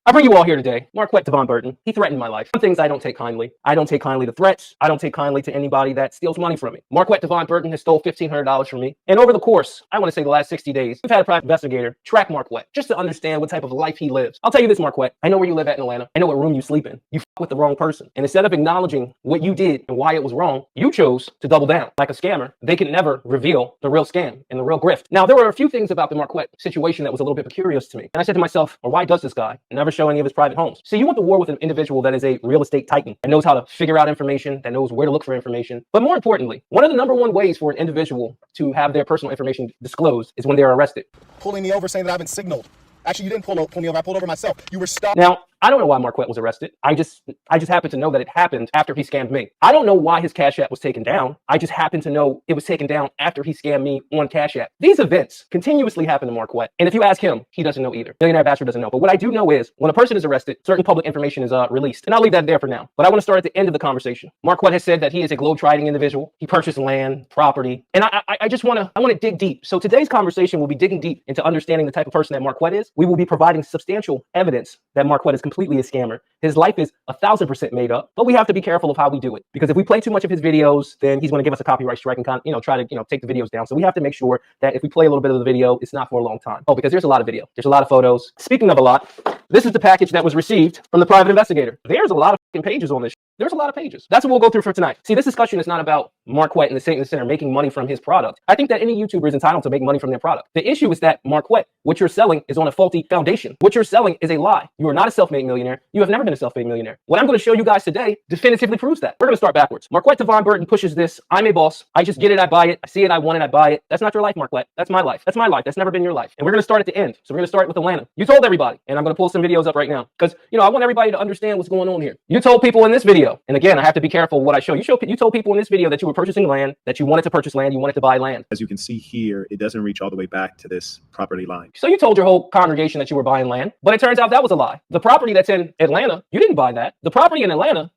I bring you all here today. Marquette Devon Burton. He threatened my life. Some things I don't take kindly. I don't take kindly to threats. I don't take kindly to anybody that steals money from me. Marquette Devon Burton has stole $1,500 from me. And over the course, I want to say the last 60 days, we've had a private investigator track Marquette just to understand what type of life he lives. I'll tell you this, Marquette. I know where you live at in Atlanta. I know what room you sleep in. You with the wrong person. And instead of acknowledging what you did and why it was wrong, you chose to double down. Like a scammer, they can never reveal the real scam and the real grift. Now, there were a few things about the Marquette situation that was a little bit curious to me. And I said to myself, well, why does this guy never show any of his private homes? So you want to war with an individual that is a real estate titan, that knows how to figure out information, that knows where to look for information. But more importantly, one of the number one ways for an individual to have their personal information disclosed is when they're arrested. Pulling me over saying that I've been signaled. Actually, you didn't pull me over. I pulled over myself. You were stopped. Now, I don't know why Marquette was arrested. I just happen to know that it happened after he scammed me. I don't know why his Cash App was taken down. I just happen to know it was taken down after he scammed me on Cash App. These events continuously happen to Marquette. And if you ask him, he doesn't know either. Millionaire Bachelor doesn't know. But what I do know is when a person is arrested, certain public information is released. And I'll leave that there for now. But I want to start at the end of the conversation. Marquette has said that he is a globetrotting individual. He purchased land, property. And I just want to dig deep. So today's conversation will be digging deep into understanding the type of person that Marquette is. We will be providing substantial evidence that Marquette is completely a scammer. His life is 1,000% made up, but we have to be careful of how we do it, because if we play too much of his videos, then he's going to give us a copyright strike and try to take the videos down. So we have to make sure that if we play a little bit of the video, it's not for a long time. Oh, because there's a lot of video. There's a lot of photos. Speaking of a lot, this is the package that was received from the private investigator. There's a lot of pages on this. There's a lot of pages. That's what we'll go through for tonight. See, this discussion is not about Marquette and the Satan Center making money from his product. I think that any YouTuber is entitled to make money from their product. The issue is that Marquette, what you're selling is on a faulty foundation. What you're selling is a lie. You are not a self-made millionaire. You have never been a self-made millionaire. What I'm going to show you guys today definitively proves that. We're going to start backwards. Marquette Devon Burton pushes this. I'm a boss. I just get it. I buy it. I see it. I want it. I buy it. That's not your life, Marquette. That's my life. That's my life. That's never been your life. And we're going to start at the end. So we're going to start with Atlanta. You told everybody, and I'm going to pull some videos up right now because, I want everybody to understand what's going on here. You told people in this video, and again, I have to be careful what I show. You told people in this video that you were purchasing land, that you wanted to purchase land, you wanted to buy land. As you can see here, it doesn't reach all the way back to this property line. So you told your whole congregation that you were buying land, but it turns out that was a lie. The property that's in Atlanta, you didn't buy that. The property in Atlanta,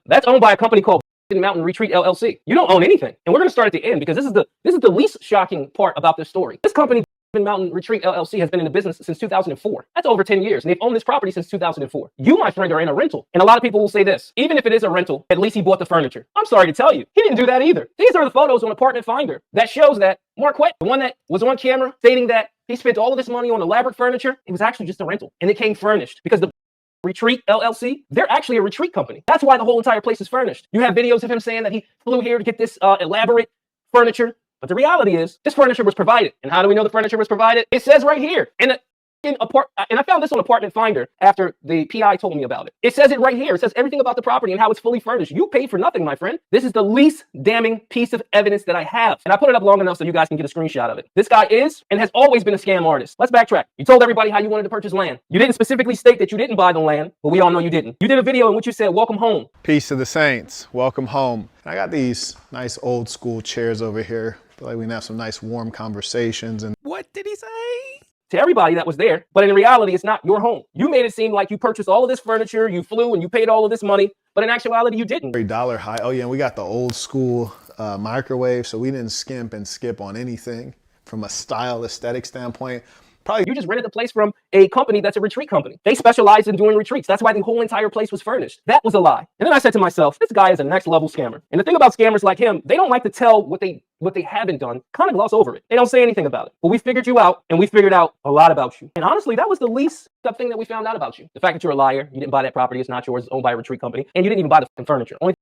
that's owned by a company called Mountain Retreat LLC. You don't own anything. And we're going to start at the end because this is the least shocking part about this story. This company, Mountain Retreat LLC, has been in the business since 2004. That's over 10 years. And they've owned this property since 2004. You, my friend, are in a rental. And a lot of people will say this, even if it is a rental, at least he bought the furniture. I'm sorry to tell you, he didn't do that either. These are the photos on Apartment Finder that shows that Marquette, the one that was on camera stating that he spent all of this money on elaborate furniture, it was actually just a rental. And it came furnished because the Retreat LLC, they're actually a retreat company. That's why the whole entire place is furnished. You have videos of him saying that he flew here to get this elaborate furniture. But the reality is, this furniture was provided. And how do we know the furniture was provided? It says right here. And I found this on Apartment Finder after the PI told me about it. It says it right here. It says everything about the property and how it's fully furnished. You paid for nothing, my friend. This is the least damning piece of evidence that I have. And I put it up long enough so you guys can get a screenshot of it. This guy is and has always been a scam artist. Let's backtrack. You told everybody how you wanted to purchase land. You didn't specifically state that you didn't buy the land, but we all know you didn't. You did a video in which you said, welcome home. Peace to the saints. Welcome home. I got these nice old school chairs over here. Feel like we can have some nice warm conversations. And what did he say? To everybody that was there, but in reality, it's not your home. You made it seem like you purchased all of this furniture, you flew and you paid all of this money, but in actuality, you didn't. Very dollar high. Oh yeah, and we got the old school microwave, so we didn't skimp and skip on anything from a style aesthetic standpoint. Probably you just rented the place from a company that's a retreat company. They specialize in doing retreats. That's why the whole entire place was furnished. That was a lie. And then I said to myself, this guy is a next level scammer. And the thing about scammers like him, they don't like to tell what they haven't done, kind of gloss over it. They don't say anything about it. But we figured you out, and we figured out a lot about you. And honestly, that was the least thing that we found out about you. The fact that you're a liar, you didn't buy that property, it's not yours, it's owned by a retreat company, and you didn't even buy the furniture. Only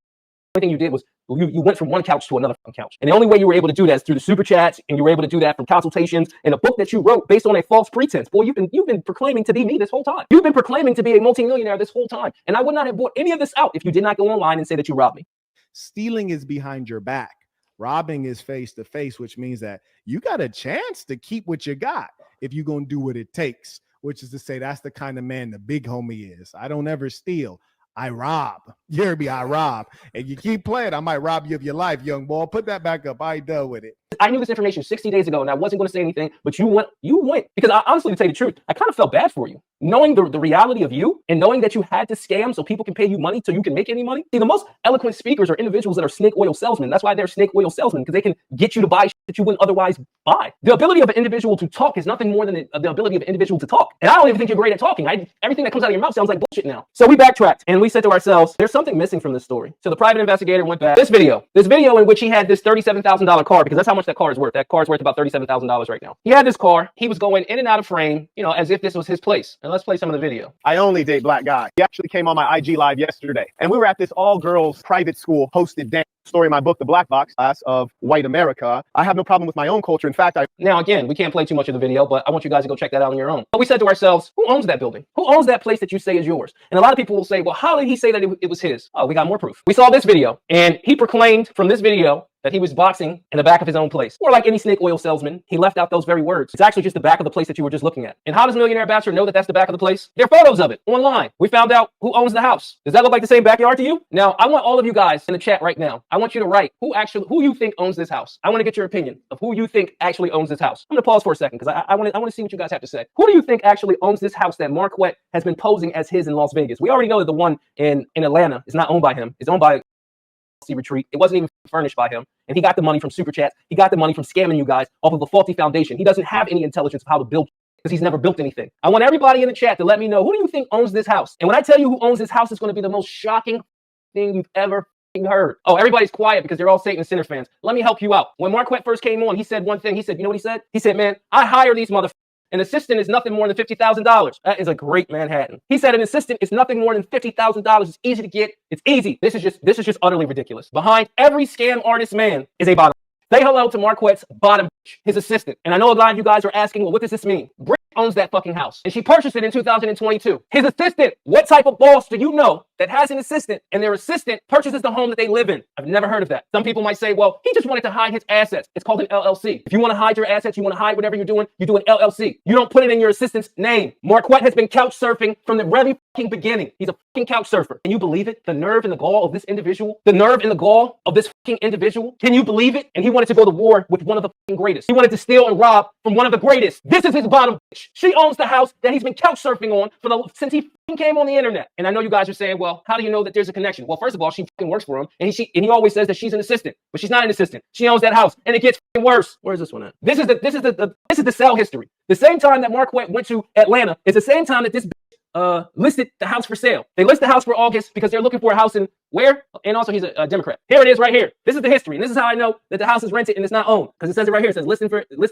thing you did was you went from one couch to another couch. And the only way you were able to do that is through the super chats, and you were able to do that from consultations and a book that you wrote based on a false pretense. Boy, you've been proclaiming to be me this whole time. You've been proclaiming to be a multimillionaire this whole time. And I would not have bought any of this out if you did not go online and say that you robbed me. Stealing is behind your back. Robbing is face to face, which means that you got a chance to keep what you got if you're going to do what it takes, which is to say that's the kind of man the big homie is. I don't ever steal. I rob. You hear me? I rob. And you keep playing, I might rob you of your life, young boy. Put that back up. I ain't done with it. I knew this information 60 days ago and I wasn't going to say anything, but you went. Because honestly, to tell you the truth, I kind of felt bad for you. Knowing the reality of you and knowing that you had to scam so people can pay you money so you can make any money. See, the most eloquent speakers are individuals that are snake oil salesmen. That's why they're snake oil salesmen, because they can get you to buy shit that you wouldn't otherwise buy. The ability of an individual to talk is nothing more than the ability of an individual to talk. And I don't even think you're great at talking. Everything that comes out of your mouth sounds like bullshit now. So we backtracked and we said to ourselves, there's something missing from this story. So the private investigator went back. This video in which he had this $37,000 car, because that's how much that car is worth. That car is worth about $37,000 right now. He had this car. He was going in and out of frame, as if this was his place. And let's play some of the video. I only date black guys. He actually came on my IG live yesterday, and we were at this all-girls private school hosted dance. Story in my book, The Black Box, Class of White America. I have no problem with my own culture. In fact, Now, again, we can't play too much of the video, but I want you guys to go check that out on your own. But we said to ourselves, who owns that building? Who owns that place that you say is yours? And a lot of people will say, well, how did he say that it was his? Oh, we got more proof. We saw this video, and he proclaimed from this video that he was boxing in the back of his own place. Or like any snake oil salesman, he left out those very words. It's actually just the back of the place that you were just looking at. And how does Millionaire Bachelor know that that's the back of the place? There are photos of it online. We found out who owns the house. Does that look like the same backyard to you? Now, I want all of you guys in the chat right now. I want you to write who you think owns this house. I want to get your opinion of who you think actually owns this house. I'm going to pause for a second because I want to see what you guys have to say. Who do you think actually owns this house that Marquette has been posing as his in Las Vegas? We already know that the one in Atlanta is not owned by him. It's owned by retreat. It wasn't even furnished by him. And he got the money from super chats. He got the money from scamming you guys off of a faulty foundation. He doesn't have any intelligence of how to build because he's never built anything. I want everybody in the chat to let me know, who do you think owns this house? And when I tell you who owns this house, it's going to be the most shocking thing you've ever heard. Oh, everybody's quiet because they're all Satan Sinner fans. Let me help you out. When Marquette first came on, he said one thing. He said, you know what he said? He said, man, I hire these motherfuckers. An assistant is nothing more than $50,000. That is a great Manhattan. He said an assistant is nothing more than $50,000. It's easy to get. It's easy. This is just utterly ridiculous. Behind every scam artist man is a bottom. Say hello to Marquette's bottom, his assistant. And I know a lot of you guys are asking, well, what does this mean? Britt owns that fucking house. And she purchased it in 2022. His assistant, what type of boss do you know that has an assistant and their assistant purchases the home that they live in? I've never heard of that. Some people might say, well, he just wanted to hide his assets. It's called an LLC. If you want to hide your assets, you want to hide whatever you're doing, you do an LLC. You don't put it in your assistant's name. Marquette has been couch surfing from the very fucking beginning. He's a fucking couch surfer. Can you believe it? The nerve and the gall of this individual. The nerve and the gall of this fucking individual. Can you believe it? And he wanted to go to war with one of the fucking greatest. He wanted to steal and rob from one of the greatest. This is his bottom bitch. She owns the house that he's been couch surfing on since he came on the internet. And I know you guys are saying, well, how do you know that there's a connection? Well, first of all, she fucking works for him, and he always says that she's an assistant, but she's not an assistant. She owns that house, and it gets fucking worse. Where's this one at? This is the sell history. The same time that Marquette went to Atlanta is the same time that this listed the house for sale. They list the house for August because they're looking for a house in where? And also he's a Democrat. Here it is right here. This is the history. And this is how I know that the house is rented and it's not owned. Because it says it right here. It says listed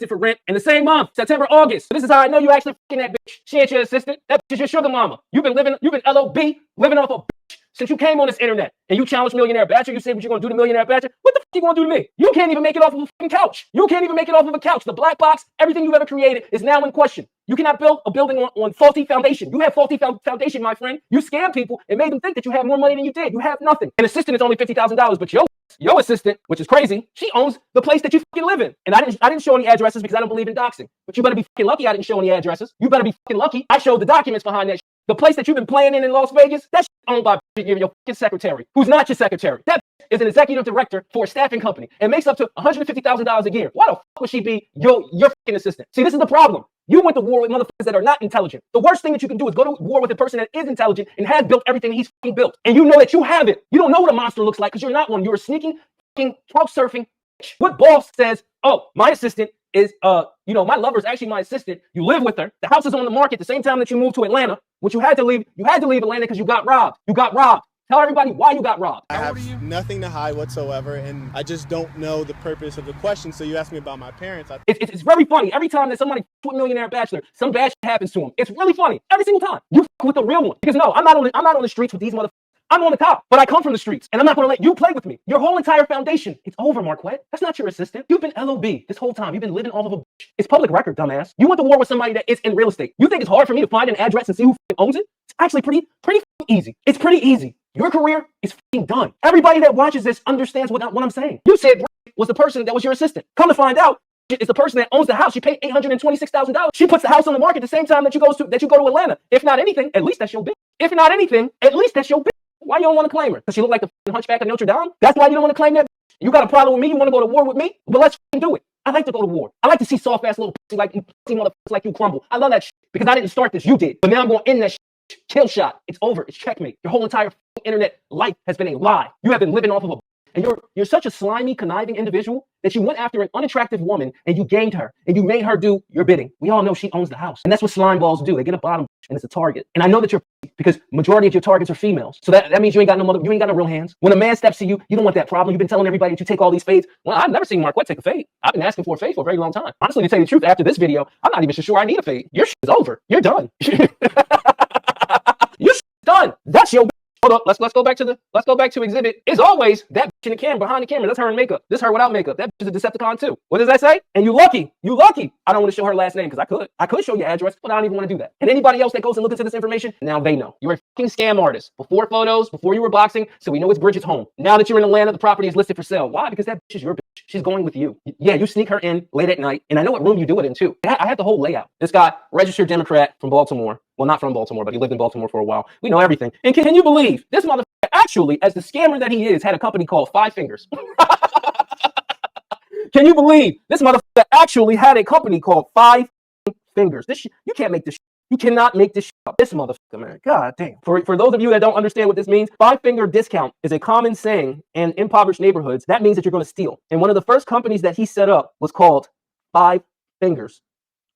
for rent in the same month, September, August. So this is how I know you actually fucking that bitch. She ain't your assistant. That bitch is your sugar mama. You've been LOB, living off a bitch since you came on this internet. And you challenged Millionaire Bachelor. You say what you're going to do to Millionaire Bachelor. What the fuck you going to do to me? You can't even make it off of a fucking couch. You can't even make it off of a couch. The black box, everything you've ever created is now in question. You cannot build a building on faulty foundation. You have faulty foundation, my friend. You scam people and made them think that you have more money than you did. You have nothing. An assistant is only $50,000, but your assistant, which is crazy, she owns the place that you fucking live in. And I didn't show any addresses because I don't believe in doxing. But you better be fucking lucky I didn't show any addresses. You better be fucking lucky I showed the documents behind that. The place that you've been playing in Las Vegas, that's owned by your fucking secretary, who's not your secretary. That is an executive director for a staffing company and makes up to $150,000 a year. Why the fuck would she be your fucking assistant? See, this is the problem. You went to war with motherfuckers that are not intelligent. The worst thing that you can do is go to war with a person that is intelligent and has built everything he's fucking built. And you know that you have it. You don't know what a monster looks like because you're not one. You're a sneaking fucking couch surfing bitch. What boss says, oh, my assistant is, my lover's actually my assistant. You live with her. The house is on the market the same time that you moved to Atlanta, which you had to leave. You had to leave Atlanta because you got robbed. You got robbed. Tell everybody why you got robbed. I have nothing to hide whatsoever, and I just don't know the purpose of the question. So you asked me about my parents. It's very funny. Every time that somebody with Millionaire Bachelor, some bad shit happens to him. It's really funny. Every single time. You with the real one. Because no, I'm not on the streets with these motherfuckers. I'm on the top, but I come from the streets, and I'm not going to let you play with me. Your whole entire foundation, it's over, Marquette. That's not your assistant. You've been LOB this whole time. You've been living off of a bitch. It's public record, dumbass. You went to war with somebody that is in real estate. You think it's hard for me to find an address and see who owns it? It's actually pretty easy. It's pretty easy. Your career is done. Everybody that watches this understands what I'm saying. You said was the person that was your assistant. Come to find out, it's the person that owns the house. She paid $826,000. She puts the house on the market the same time that you go to Atlanta. If not anything, at least that's your bitch. If not anything, at least that's your bitch. Why you don't want to claim her? Because she looked like the hunchback of Notre Dame? That's why you don't want to claim that? You got a problem with me? You want to go to war with me? Well, let's do it. I like to go to war. I like to see soft ass little pussy like motherfuckers like you crumble. I love that shit because I didn't start this. You did. But now I'm going to end that shit. Kill shot. It's over. It's checkmate. Your whole entire internet life has been a lie. You have been living off of a and you're such a slimy, conniving individual that you went after an unattractive woman and you gained her and you made her do your bidding. We all know she owns the house. And that's what slime balls do. They get a bottom and it's a target. And I know that you're because majority of your targets are females. So that means you ain't got no real hands. When a man steps to you, you don't want that problem. You've been telling everybody that you take all these fades. Well, I've never seen Marquette take a fade. I've been asking for a fade for a very long time. Honestly, to tell you the truth, after this video, I'm not even sure I need a fade. Your shit is over. You're done. You're done. That's your hold up. Let's go back to exhibit. It's always that bitch in the camera, behind the camera. That's her in makeup. This her without makeup. That bitch is a Decepticon too. What does that say? And you lucky. You lucky. I don't want to show her last name because I could show your address, but I don't even want to do that. And anybody else that goes and looks into this information, now they know. You're a fucking scam artist. Before photos, before you were boxing, so we know it's Bridget's home. Now that you're in Atlanta, the property is listed for sale. Why? Because that bitch is your bitch. She's going with you. Yeah, you sneak her in late at night, and I know what room you do it in too. I had the whole layout. This guy, registered Democrat from Baltimore. Well, not from Baltimore, but he lived in Baltimore for a while. We know everything. And can you believe this motherfucker actually, as the scammer that he is, had a company called Five Fingers? Can you believe this motherfucker actually had a company called Five Fingers? This shit, you can't make this shit. You cannot make this shit up. This motherfucker, man. God damn. For those of you that don't understand what this means, 5-finger discount is a common saying in impoverished neighborhoods. That means that you're going to steal. And one of the first companies that he set up was called Five Fingers.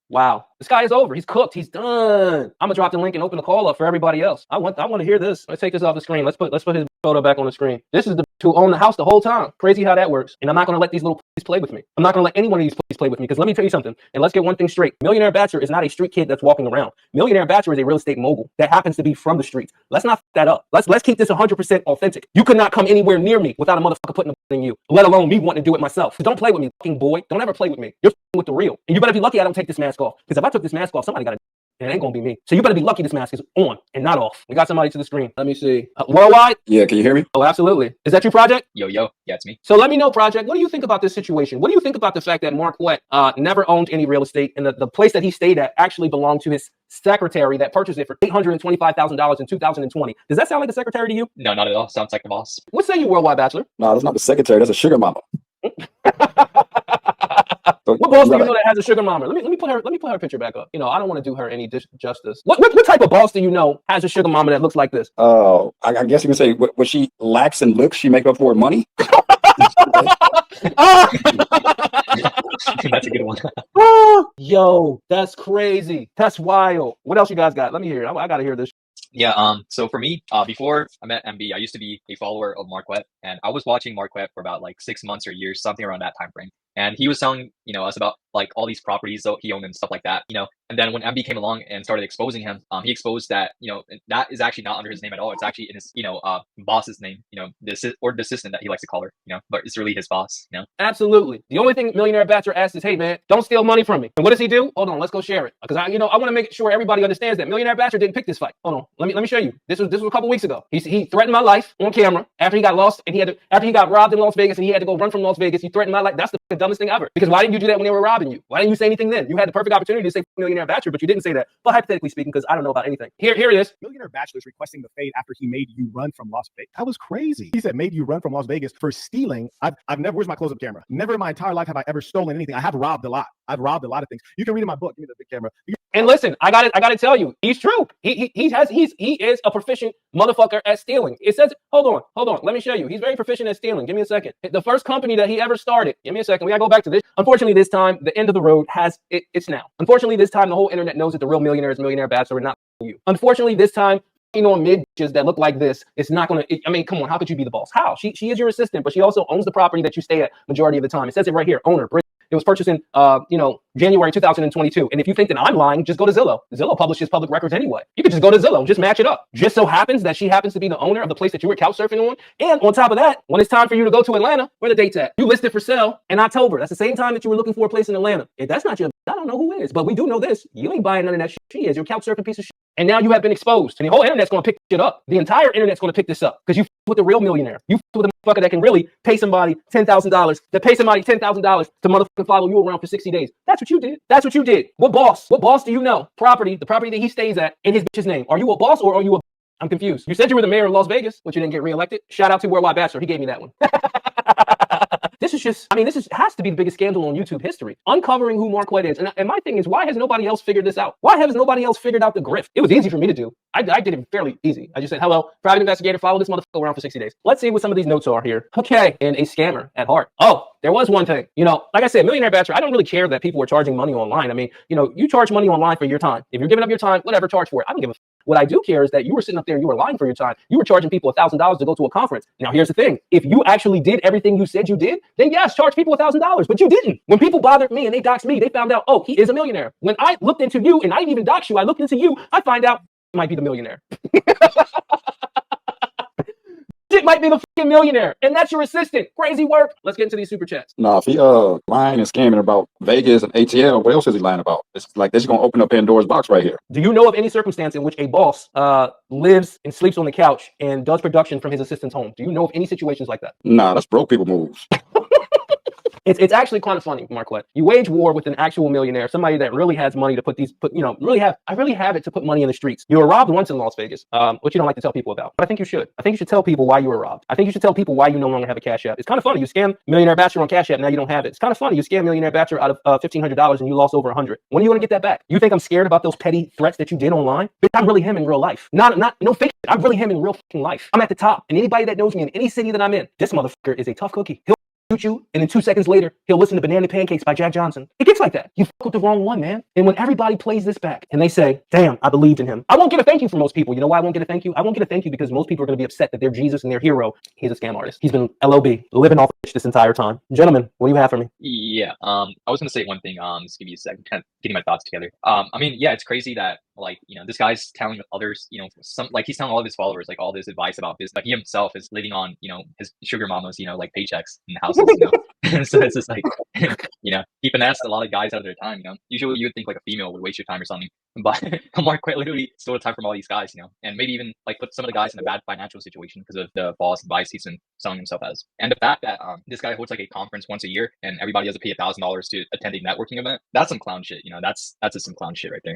Wow, this guy is over. He's cooked. He's done. I'm gonna drop the link and open the call up for everybody else. I want to hear this. Let's take this off the screen. Let's put his photo back on the screen. This is the who owned the house the whole time. Crazy how that works. And I'm not gonna let these little play with me. I'm not gonna let any one of these play with me because let me tell you something. And let's get one thing straight. Millionaire Bachelor is not a street kid that's walking around. Millionaire Bachelor is a real estate mogul that happens to be from the streets. Let's not f that up. Let's keep this 100% authentic. You could not come anywhere near me without a motherfucker putting a in you, let alone me wanting to do it myself. So don't play with me, fucking boy. Don't ever play with me. You're with the real. And you better be lucky I don't take this mask off. Because if I took this mask off, somebody got to. It ain't gonna be me. So you better be lucky this mask is on and not off. We got somebody to the screen. Let me see. Worldwide? Yeah, can you hear me? Oh, absolutely. Is that your project? Yo, yeah, it's me. So let me know, project. What do you think about this situation? What do you think about the fact that Marquette never owned any real estate and the place that he stayed at actually belonged to his secretary that purchased it for $825,000 in 2020? Does that sound like a secretary to you? No, not at all. Sounds like the boss. What say you, Worldwide Bachelor? No, that's not the secretary. That's a sugar mama. What boss do you know that has a sugar mama? Let me put her picture back up. You know, I don't want to do her any justice. What type of boss do you know has a sugar mama that looks like this? Oh, I guess you can say what she lacks in looks, she make up for in money. That's a good one. Yo, that's crazy. That's wild. What else you guys got? Let me hear it. I gotta hear this. Yeah, so for me, before I met MB, I used to be a follower of Marquette, and I was watching Marquette for about like 6 months or years, something around that time frame. And he was telling, us about like all these properties that he owned and stuff like that, And then when MB came along and started exposing him, he exposed that, that is actually not under his name at all. It's actually in his, boss's name, the assistant that he likes to call her, but it's really his boss, Absolutely. The only thing Millionaire Bachelor asks is, hey man, don't steal money from me. And what does he do? Hold on, let's go share it. Because I want to make sure everybody understands that Millionaire Bachelor didn't pick this fight. Hold on, let me show you. This was a couple weeks ago. He threatened my life on camera after he got lost and after he got robbed in Las Vegas and he had to go run from Las Vegas. He threatened my life. That's the dumbest thing ever. Because why didn't you do that when they were robbing you? Why didn't you say anything then? You had the perfect opportunity to say Millionaire Bachelor, but you didn't say that. But hypothetically speaking, because I don't know about anything. Here it is. Millionaire Bachelor is requesting the fade after he made you run from Las Vegas. That was crazy. He said made you run from Las Vegas for stealing. I've never, where's my close-up camera? Never in my entire life have I ever stolen anything. I have robbed a lot. I've robbed a lot of things. You can read in my book. Give me the big camera. And listen, I got to tell you, he's true. He is a proficient motherfucker at stealing. It says, hold on. Let me show you. He's very proficient at stealing. Give me a second. The first company that he ever started. Give me a second. We got to go back to this. Unfortunately, this time the end of the road it's now. Unfortunately, this time the whole internet knows that the real millionaire is Millionaire Bachelor, not you. Unfortunately, this time mid bitches that look like this, it's not gonna. I mean, come on, how could you be the boss? How? She is your assistant, but she also owns the property that you stay at majority of the time. It says it right here, owner. It was purchased in, January 2022. And if you think that I'm lying, just go to Zillow. Zillow publishes public records anyway. You could just go to Zillow and just match it up. Just so happens that she happens to be the owner of the place that you were couch surfing on. And on top of that, when it's time for you to go to Atlanta, where the date's at? You listed for sale in October. That's the same time that you were looking for a place in Atlanta. If that's not your, I don't know who is, but we do know this. You ain't buying none of that shit. She is. You're a couch surfing piece of shit. And now you have been exposed. And the whole internet's going to pick shit up. The entire internet's going to pick this up because you with the real millionaire. You with a motherfucker that can really pay somebody $10,000. To pay somebody $10,000 to motherfucking follow you around for 60 days. That's what you did. That's what you did. What boss? What boss do you know? The property that he stays at in his bitch's name. Are you a boss or are you a? I'm confused. You said you were the mayor of Las Vegas, but you didn't get reelected. Shout out to Worldwide Bachelor. He gave me that one. This is just, I mean, this has to be the biggest scandal on YouTube history. Uncovering who Marquette is. And my thing is, why has nobody else figured this out? Why has nobody else figured out the grift? It was easy for me to do. I did it fairly easy. I just said, hello, private investigator, follow this motherfucker around for 60 days. Let's see what some of these notes are here. Okay, and a scammer at heart. Oh, there was one thing. You know, like I said, Millionaire Bachelor, I don't really care that people are charging money online. I mean, you know, you charge money online for your time. If you're giving up your time, whatever, charge for it. I don't give a f. What I do care is that you were sitting up there, you were lying for your time. You were charging people $1,000 to go to a conference. Now, here's the thing. If you actually did everything you said you did, then yes, charge people $1,000, but you didn't. When people bothered me and they doxed me, they found out, oh, he is a millionaire. When I looked into you and I didn't even dox you, I looked into you, I find out he might be the millionaire. It might be the fucking millionaire, and that's your assistant. Crazy work. Let's get into these super chats. No, if he lying and scamming about Vegas and ATL, what else is he lying about? It's like this is gonna open up Pandora's box right here. Do you know of any circumstance in which a boss lives and sleeps on the couch and does production from his assistant's home? Do you know of any situations like that? Nah, that's broke people moves. It's actually kind of funny, Marquette. You wage war with an actual millionaire, somebody that really has money to I really have it to put money in the streets. You were robbed once in Las Vegas, which you don't like to tell people about. But I think you should. I think you should tell people why you were robbed. I think you should tell people why you no longer have a Cash App. It's kind of funny. You scam Millionaire Bachelor on Cash App, now you don't have it. It's kind of funny. You scam Millionaire Bachelor out of $1,500 and you lost over $100. When are you going to get that back? You think I'm scared about those petty threats that you did online? Bitch, I'm really him in real life. No fake. I'm really him in real fucking life. I'm at the top, and anybody that knows me in any city that I'm in, this motherfucker is a tough cookie. He'll shoot you, and then 2 seconds later, he'll listen to Banana Pancakes by Jack Johnson. It gets like that. You fuck with the wrong one, man. And when everybody plays this back and they say, damn, I believed in him, I won't get a thank you from most people. You know why I won't get a thank you? I won't get a thank you because most people are going to be upset that they're Jesus and their hero. He's a scam artist. He's been LOB, living off this entire time. Gentlemen, what do you have for me? Yeah, I was gonna say one thing. Just give me a second, kind of getting my thoughts together. I mean, yeah, it's crazy that like this guy's telling others, he's telling all of his followers like all this advice about business. Like he himself is living on his sugar mama's like paychecks and houses. So it's just like he finessed a lot of guys out of their time. Usually you would think like a female would waste your time or something, but Mark quite literally stole the time from all these guys. And maybe even like put some of the guys in a bad financial situation because of the false advice he's been selling himself as. And the fact that this guy holds like a conference once a year and everybody has to pay $1,000 to attend a networking event, that's some clown shit. That's just some clown shit right there.